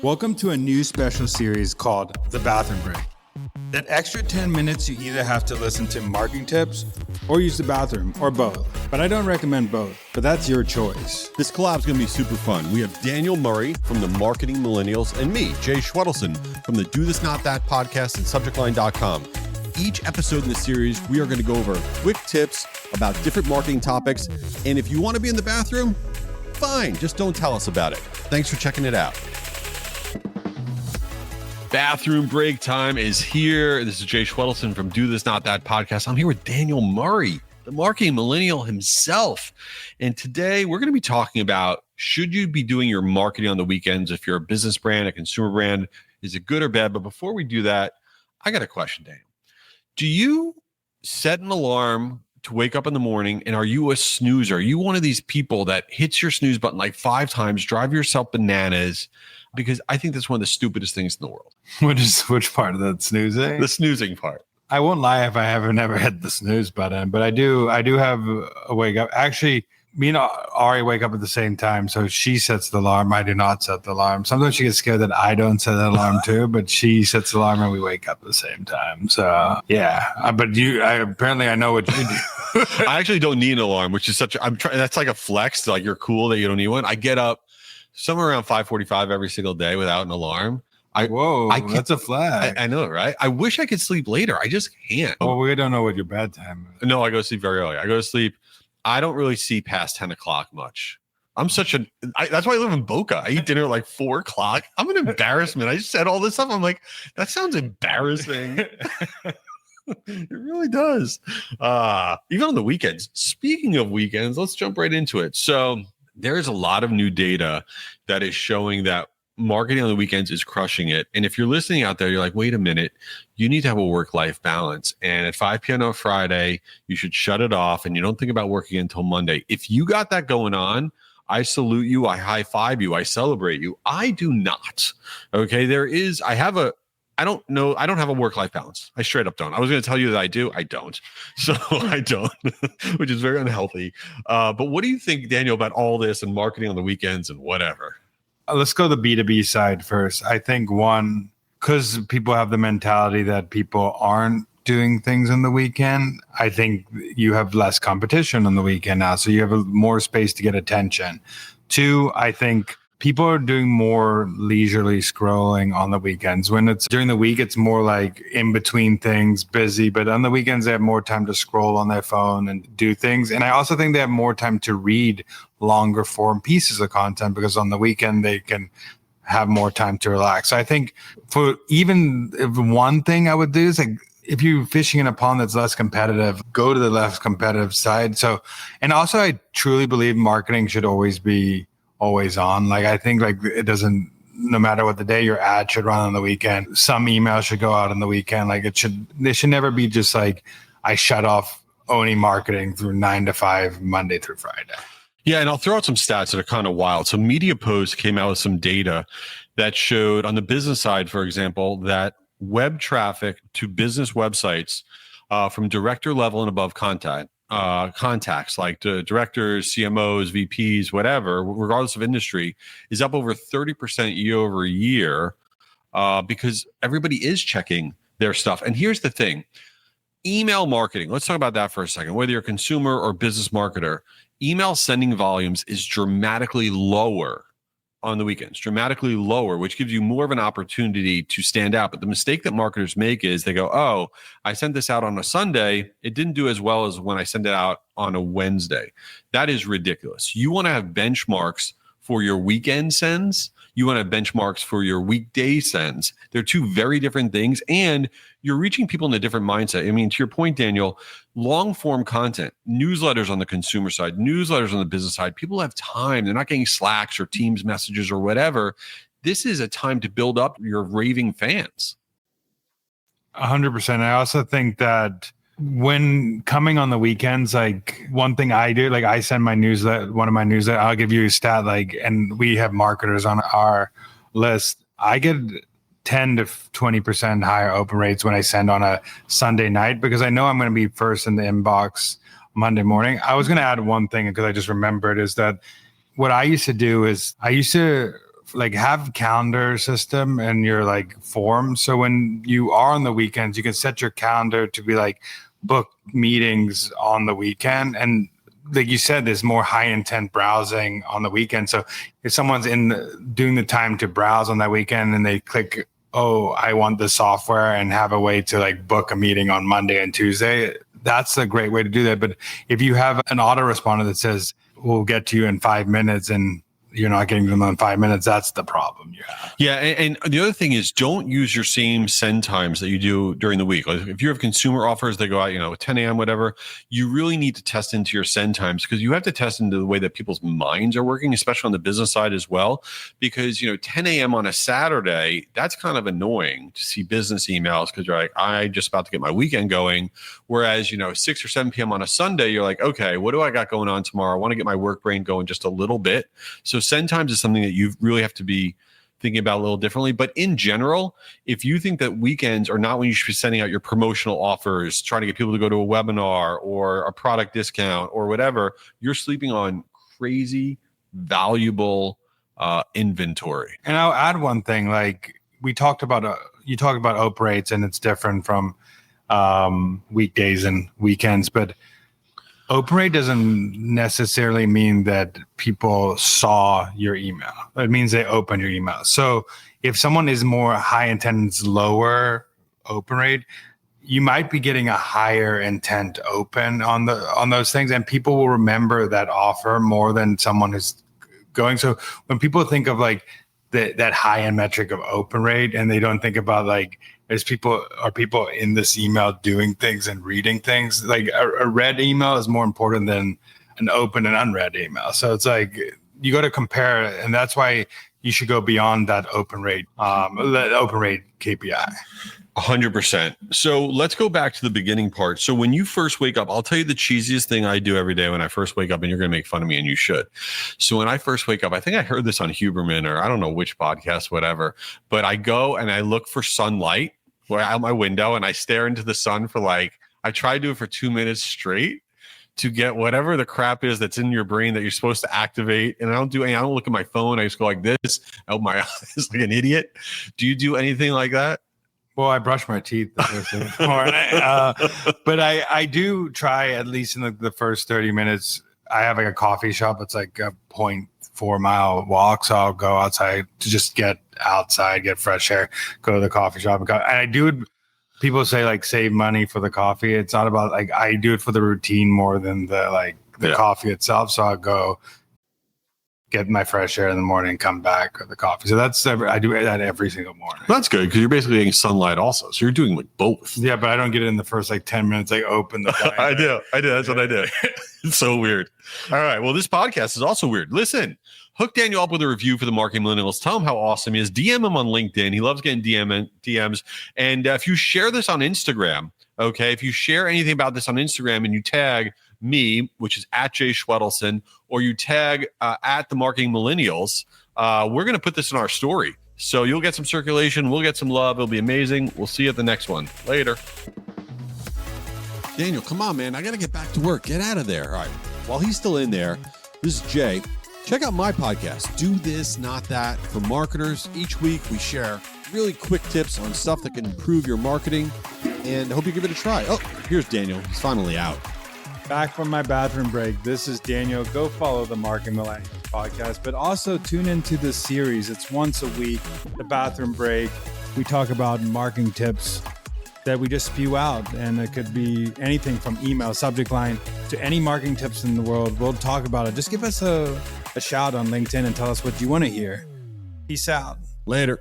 Welcome to a new special series called The Bathroom Break. That extra 10 minutes you either have to listen to marketing tips or use the bathroom or both. But I don't recommend both, but that's your choice. This collab is going to be super fun. We have Daniel Murray from the Marketing Millennials and me, Jay Schwedelson from the Do This Not That podcast and subjectline.com. Each episode in the series, we are going to go over quick tips about different marketing topics. And if you want to be in the bathroom, fine, just don't tell us about it. Thanks for checking it out. Bathroom break time is here. This is Jay Schwedelson from Do This Not That podcast. I'm here with Daniel Murray, the marketing millennial himself. And today we're going to be talking about, should you be doing your marketing on the weekends if you're a business brand, a consumer brand? Is it good or bad? But before we do that, I got a question, Daniel. Do you set an alarm to wake up in the morning, and are you a snoozer? Are you one of these people that hits your snooze button like 5 times, drive yourself bananas? Because I think that's one of the stupidest things in the world. Which part of that snoozing? The snoozing part. I won't lie if I haven't never hit the snooze button, but I do have a wake up. Actually, me and Ari wake up at the same time, so she sets the alarm. I do not set the alarm. Sometimes she gets scared that I don't set the alarm too, but she sets the alarm and we wake up at the same time. So yeah, but apparently I know what you do. I actually don't need an alarm, which is that's like a flex. Like, you're cool that you don't need one. I get up somewhere around 5:45 every single day without an alarm. That's a flag. I know, right? I wish I could sleep later. I just can't. Well, we don't know what your bedtime is. No, I go to sleep very early. I go to sleep. I don't really see past 10 o'clock much. That's why I live in Boca. I eat dinner at like 4 o'clock. I'm an embarrassment. I just said all this stuff. I'm like, that sounds embarrassing. It really does. Even on the weekends. Speaking of weekends, let's jump right into it. So there's a lot of new data that is showing that marketing on the weekends is crushing it. And if you're listening out there, you're like, wait a minute, you need to have a work-life balance. And at 5 p.m. on Friday, you should shut it off and you don't think about working until Monday. If you got that going on, I salute you. I high-five you. I celebrate you. I do not. Okay. I don't have a work-life balance. I straight up don't. I was going to tell you that I do. I don't. So I don't, which is very unhealthy. But what do you think, Daniel, about all this and marketing on the weekends and whatever? Let's go the B2B side first. I think one, because people have the mentality that people aren't doing things on the weekend, I think you have less competition on the weekend now. So you have more space to get attention. 2, I think people are doing more leisurely scrolling on the weekends. When it's during the week, it's more like in between things, busy. But on the weekends, they have more time to scroll on their phone and do things. And I also think they have more time to read longer form pieces of content, because on the weekend, they can have more time to relax. So I think for even if one thing I would do is, like, if you're fishing in a pond that's less competitive, go to the less competitive side. So, and also I truly believe marketing should always be always on. Like, I think like it doesn't, no matter what the day, your ad should run on the weekend. Some emails should go out on the weekend. Like, they should never be just like, I shut off only marketing through 9 to 5, Monday through Friday. Yeah. And I'll throw out some stats that are kind of wild. So Media Post came out with some data that showed on the business side, for example, that web traffic to business websites from director level and above contacts like the directors, CMOs, VPs, whatever, regardless of industry, is up over 30% year over year because everybody is checking their stuff. And here's the thing. Email marketing. Let's talk about that for a second. Whether you're a consumer or business marketer, email sending volumes is dramatically lower on the weekends, dramatically lower, which gives you more of an opportunity to stand out. But the mistake that marketers make is they go, oh, I sent this out on a Sunday. It didn't do as well as when I send it out on a Wednesday. That is ridiculous. You want to have benchmarks for your weekend sends. You want to have benchmarks for your weekday sends. They're 2 very different things. And you're reaching people in a different mindset. I mean, to your point, Daniel, long form content, newsletters on the consumer side, newsletters on the business side, people have time. They're not getting Slacks or Teams messages or whatever. This is a time to build up your raving fans. 100%. I also think that when coming on the weekends, like, one thing I do, like, I send my newsletter, one of my newsletters, I'll give you a stat, like, and we have marketers on our list. I get 10 to 20% higher open rates when I send on a Sunday night, because I know I'm going to be first in the inbox Monday morning. I was going to add one thing because I just remembered, is that what I used to do is I used to like have calendar system and your like form. So when you are on the weekends, you can set your calendar to be like book meetings on the weekend. And like you said, there's more high intent browsing on the weekend. So if someone's doing the time to browse on that weekend and they click, oh, I want the software, and have a way to like book a meeting on Monday and Tuesday, that's a great way to do that. But if you have an autoresponder that says, we'll get to you in 5 minutes, and you're not getting them in 5 minutes, that's the problem you have. Yeah. And the other thing is, don't use your same send times that you do during the week. Like if you have consumer offers that go out, 10 a.m., whatever, you really need to test into your send times, because you have to test into the way that people's minds are working, especially on the business side as well. Because, 10 a.m. on a Saturday, that's kind of annoying to see business emails, because you're like, I'm just about to get my weekend going. Whereas, 6 or 7 p.m. on a Sunday, you're like, okay, what do I got going on tomorrow? I want to get my work brain going just a little bit. So send times is something that you really have to be thinking about a little differently. But in general, if you think that weekends are not when you should be sending out your promotional offers, trying to get people to go to a webinar or a product discount or whatever, you're sleeping on crazy, valuable inventory. And I'll add one thing. Like you talked about open rates, and it's different from weekdays and weekends, but open rate doesn't necessarily mean that people saw your email. It means they opened your email. So if someone is more high intent, lower open rate, you might be getting a higher intent open on those things, and people will remember that offer more than someone who's going. So when people think of like that high end metric of open rate, and they don't think about like, are people in this email doing things and reading things? Like a read email is more important than an open and unread email. So it's like you got to compare, and that's why you should go beyond that open rate KPI. 100%. So let's go back to the beginning part. So when you first wake up, I'll tell you the cheesiest thing I do every day when I first wake up, and you're going to make fun of me, and you should. So when I first wake up, I think I heard this on Huberman, or I don't know which podcast, whatever, but I go and I look for sunlight out my window, and I stare into the sun for I try to do it for 2 minutes straight to get whatever the crap is that's in your brain that you're supposed to activate. And I don't look at my phone. I just go like this, out my eyes like an idiot. Do you do anything like that? Well, I brush my teeth the first thing in the morning. But I do try, at least in the first 30 minutes. I have like a coffee shop. It's like a 0.4 mile walk. So I'll go outside to just get outside, get fresh air, go to the coffee shop. And I do it. People say like save money for the coffee. It's not about like, I do it for the routine more than the coffee itself. So I'll go get my fresh air in the morning, come back with the coffee. So I do that every single morning. That's good, because you're basically getting sunlight also. So you're doing like both. Yeah, but I don't get it in the first 10 minutes. I open the blind. I do. That's what I do. It's so weird. All right. Well, this podcast is also weird. Listen, hook Daniel up with a review for the Marketing Millennials. Tell him how awesome he is. DM him on LinkedIn. He loves getting DMs. And if you share this on Instagram, okay, if you share anything about this on Instagram and you tag me, which is at Jay Schwedelson, or you tag at the Marketing Millennials, we're going to put this in our story. So you'll get some circulation. We'll get some love. It'll be amazing. We'll see you at the next one. Later. Daniel, come on, man. I got to get back to work. Get out of there. All right. While he's still in there, this is Jay. Check out my podcast, Do This, Not That, for marketers. Each week we share really quick tips on stuff that can improve your marketing, and I hope you give it a try. Oh, here's Daniel. He's finally out. Back from my bathroom break. This is Daniel. Go follow the Marketing Millennials podcast, but also tune into this series. It's once a week, the bathroom break. We talk about marketing tips that we just spew out, and it could be anything from email subject line to any marketing tips in the world. We'll talk about it. Just give us a shout on LinkedIn and tell us what you want to hear. Peace out. Later.